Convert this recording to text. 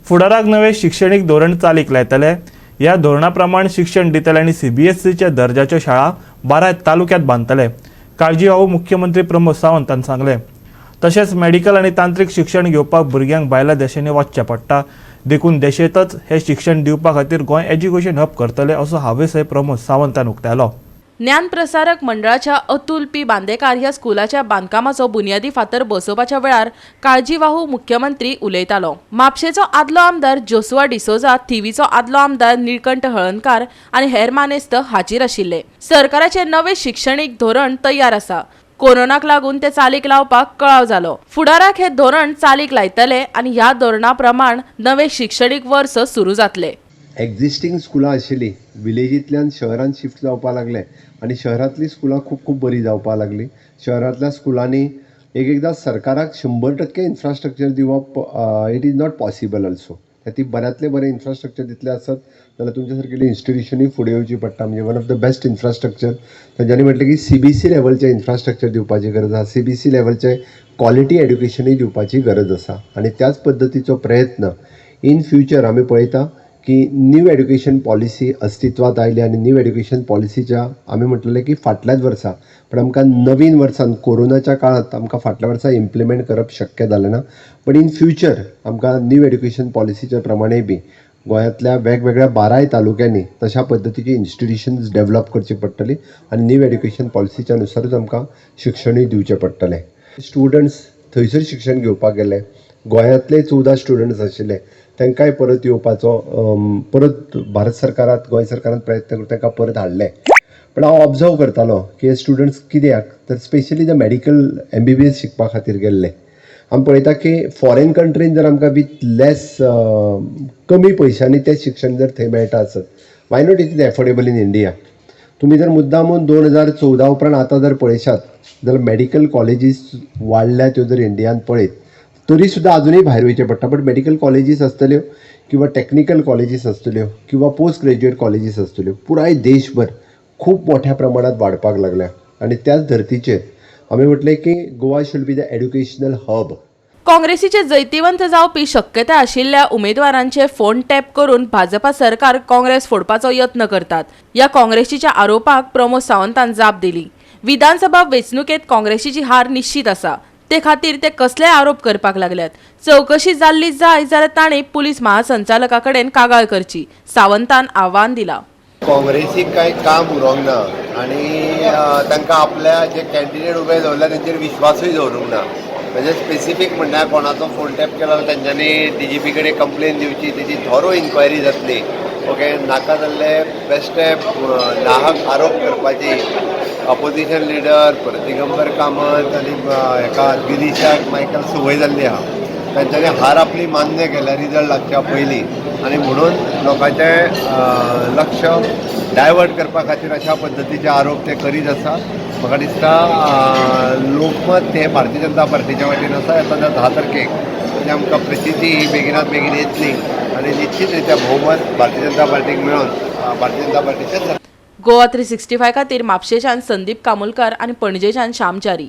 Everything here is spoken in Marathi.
फुडाराक नवे शिक्षणीक धोरण चालीक लायतले। ह्या धोरणा प्रमाण शिक्षण दितले आनी CBSEच्या दर्जाच्यो शाळा 12 तालुक्यांत बांदतले। काळजी हो मुख्यमंत्री प्रमोद सावंत हांणी सांगले। तशेंच मेडिकल आनी तांत्रीक शिक्षण घेवपाक भुरग्यांक भायल्या देशांनी वचचें पडटा, देखून देशेंतच हे शिक्षण दिवपा खातीर गोंय एज्युकेशन हब करतले असो हावेसय प्रमोद सावंतान उक्तायलो। ज्ञान प्रसारक मंडळाच्या अतुल पी बांदेकार ह्या स्कुलाच्या बांदकामाचो बुनियादी फातर बसोवपाच्या वेळार काळजीवाहू मुख्यमंत्री उलयतालो। म्हापशेचो आदलो आमदार जोसुआ डिसोजा, थिवीचो आदलो आमदार निळकंठ हळर्णकार आनी हेर मानेस्त हाजीर आशिल्ले। सरकाराचे नवे शिक्षणीक धोरण तयार आसा। कोरोनाक लागून ते चालीक लावपाक कळाव जालो। फुडाराक हे धोरण चालीक लायतले आनी ह्या धोरणा प्रमाण नवे शिक्षणीक वर्स सुरू जातले। एक्झिस्टिंग स्कुलां आशिल्लीं विलेजींतल्यान शहरांत शिफ्ट जावपाक लागले आनी शहरांतलीं स्कुलां खूब बरी जावपाक लागलीं। शहरांतल्या स्कुलांनी एकदां सरकाराक 100% इन्फ्रास्ट्रक्चर दिवप it is not possible also. ती बऱ्यांतले बरें इन्फ्रास्ट्रक्चर दितले आसत जाल्यार तुमच्या सारकेली इन्स्टिट्यूशनूय फुडें येवची पडटा। म्हणजे one of the best infrastructure तांच्यांनी म्हटलें की CBSE लेवलचे इन्फ्रास्ट्रक्चर दिवपाची गरज आसा, CBSE लेवलचे क्वॉलिटी एड्युकेशनूय दिवपाची गरज आसा। आनी त्याच पद्दतीचो प्रयत्न इन फ्युचर आमी पळयता की न्यू एड्युकेशन पॉलिसी अस्तित्वात आयली आनी न्यू एड्युकेशन पॉलिसीच्या आमी म्हटलें की फाटल्याच वर्सा पण आमकां नवीन वर्सान कोरोनाच्या काळांत आमकां फाटल्या वर्सा इम्प्लिमेंट करप शक्य जालें ना। पण इन फ्युचर आमकां न्यू एड्युकेशन पॉलिसीच्या प्रमाणेय बी गोंयांतल्या वेगवेगळ्या 12 तालुक्यांनी तशा पद्दतीची इन्स्टिट्यूशन्स डेव्हलप करची पडटली आनी न्यू एड्युकेशन पॉलिसीच्या अनुसारूच आमकां शिक्षणूय दिवचें पडटलें। स्टुडंट्स थंयसर शिक्षण घेवपाक गेले, गोंयांतले 14 स्टुडंट्स आशिल्ले, तांकांय परत येवपाचो परत भारत सरकारात गोंय सरकारान प्रयत्न करून तांकां परत हाडले। पण हांव ऑब्जर्व करतालो की हे स्टुडंट्स कित्याक तर स्पेशली द मेडिकल MBBS शिकपा खातीर गेल्ले। आमी पळयता की फॉरेन कंट्रीन जर आमकां विथ लेस कमी पयशांनी तें शिक्षण जर थंय मेळटा आसत, why not it is affordable in India. तुमी जर मुद्दामून 2014 उपरांत आतां जर पळयशात जाल्यार मेडिकल कॉलेजीस वाडल्या त्यो जर इंडियान पळयत तरी सुद्दां अजूनही भायर वयचें पडटा। बट मेडिकल कॉलेजीस आसतल्यो किंवा टेक्निकल कॉलेजीस आसतल्यो किंवा पोस्ट ग्रॅज्युएट कॉलेजीस आसतल्यो पुराय देशभर खूब मोठ्या प्रमाणात वाडपाक लागल्या आनी त्याच धर्तीचेर आमी म्हटलें की Goa should be the educational hub. काँग्रेसीचे जैतिवंत जावपी शक्यताय आशिल्ल्या उमेदवारांचे फोन टॅप करून भाजपा सरकार काँग्रेस फोडपाचो यत्न करतात। ह्या काँग्रेसीच्या आरोपाक प्रमोद सावंतान जाप दिली। विधानसभा वेंचणुकेंत काँग्रेसीची हार निश्चित आसा, ते खातीर ते कसलेय आरोप करपाक लागल्यात। चौकशी जाल्ली जाय जाल्यार ताणें पुलीस महासंचालका कडेन कागाळ करची, सावंतान आव्हान दिलां। काँग्रेसीक कांय काम उरोंक ना आनी तांकां आपल्या जे कॅन्डिडेट उबे दवरल्या तांचेर विश्वासूय दवरूंक ना। म्हणजे स्पेसिफीक म्हणल्यार कोणाचो फोन टॅप केला तांच्यांनी DGP कडेन कंप्लेन दिवची, तेजी थोरो इन्क्वायरी जातली। ओके, नाका जाल्ले बेश्टे नाहक आरोप करपाची ऑपोजिशन लिडर दिगंबर कामत आनी हेका गिरीशाक मायकल संवय जाल्ली आहा। तांच्यांनी हार आपली मान्य केल्या रिजल्ट लागच्या पयलीं आनी म्हणून लोकांचें लक्ष डायवर्ट करपा खातीर अशा पद्दतीचे आरोप ते करीत आसा। म्हाका दिसता लोकमत हे भारतीय जनता पार्टीच्या वाटेन आसा। येता 10 तारखेक म्हणजे आमकां प्रचिती ही बेगिनात बेगीन येतली आनी निश्चित रित्या भोवमत भारतीय जनता पार्टीक मेळोन भारतीय जनता पार्टीचें गोवा 365 खातीर म्हापशेच्यान संदीप कामुलकार आनी पणजेच्यान श्यामचारी।